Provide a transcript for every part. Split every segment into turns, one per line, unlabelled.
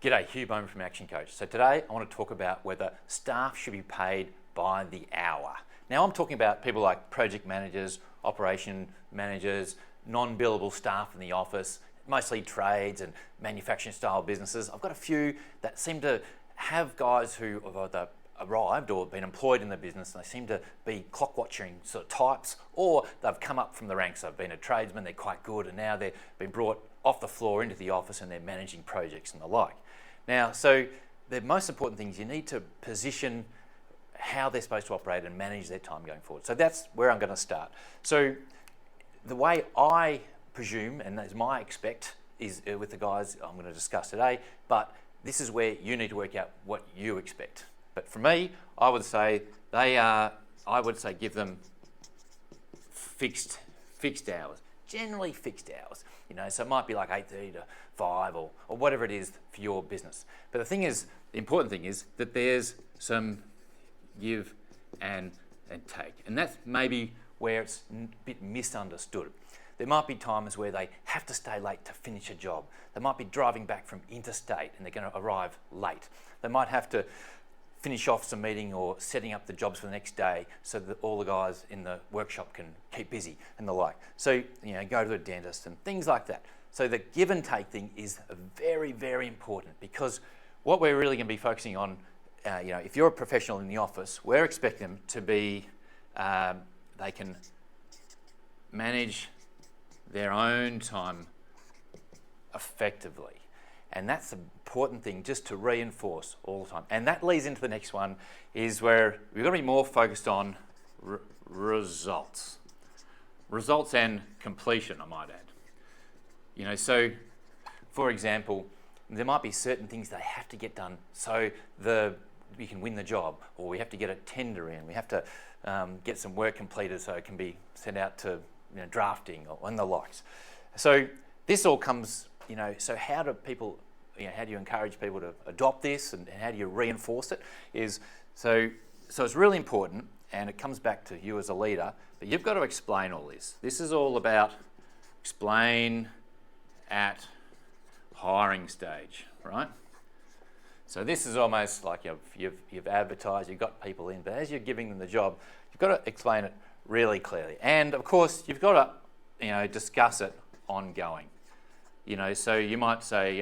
G'day, Hugh Bowman from Action Coach. So today I want to talk about whether staff should be paid by the hour. Now I'm talking about people like project managers, operation managers, non-billable staff in the office, mostly trades and manufacturing style businesses. I've got a few that seem to have guys who have either arrived or been employed in the business, and they seem to be clock watching sort of types, or they've come up from the ranks. They've been a tradesman, they're quite good, and now they've been brought off the floor into the office and they're managing projects and the like. Now, so the most important thing is you need to position how they're supposed to operate and manage their time going forward. So that's where I'm going to start. So the way I presume, and as my expect, is with the guys I'm going to discuss today, but this is where you need to work out what you expect. But for me, I would say give them fixed hours, generally fixed hours. You know, so it might be like 8:30 to 5 or whatever it is for your business. But the thing is, the important thing is that there's some give and take. And that's maybe where it's a bit misunderstood. There might be times where they have to stay late to finish a job. They might be driving back from interstate and they're going to arrive late. They might have to finish off some meeting or setting up the jobs for the next day so that all the guys in the workshop can keep busy and the like. So, you know, go to the dentist and things like that. So the give and take thing is very, very important, because what we're really going to be focusing on, you know, if you're a professional in the office, we're expecting them to be, they can manage their own time effectively. And that's an important thing just to reinforce all the time. And that leads into the next one, is where we've got to be more focused on results. Results and completion, I might add. You know, so for example, there might be certain things they have to get done so we can win the job, or we have to get a tender in, we have to get some work completed so it can be sent out to, you know, drafting and the likes. So this all comes, you know, so how do people, you know, how do you encourage people to adopt this, and how do you reinforce it? So it's really important, and it comes back to you as a leader, but you've got to explain all this. This is all about explain at hiring stage, right? So this is almost like you've advertised, you've got people in, but as you're giving them the job, you've got to explain it really clearly. And of course, you've got to, you know, discuss it ongoing. You know, so you might say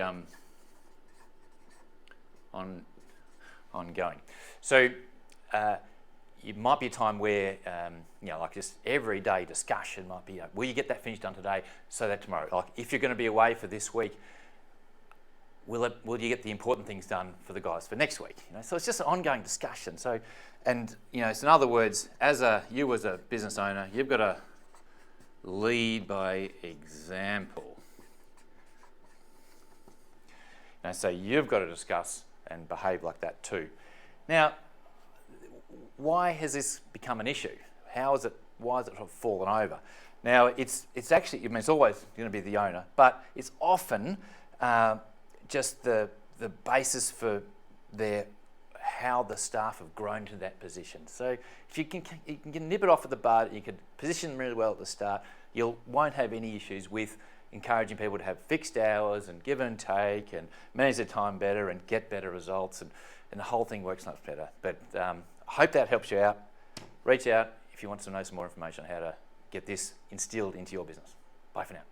ongoing. So it might be a time where, you know, like just everyday discussion might be, will you get that finished done today so that tomorrow? Like if you're going to be away for this week, will you get the important things done for the guys for next week? You know, so it's just an ongoing discussion. So, and you know, so in other words, you as a business owner, you've got to lead by example. You know, so you've got to discuss and behave like that too. Now, why has this become an issue? Why has it sort of fallen over? Now, it's actually, I mean, it's always going to be the owner, but it's often just the basis for how the staff have grown to that position. So if you can nip it off at the bud, you can position them really well at the start, you won't have any issues with encouraging people to have fixed hours and give and take and manage their time better and get better results, and the whole thing works much better. But I hope that helps you out. Reach out if you want to know some more information on how to get this instilled into your business. Bye for now.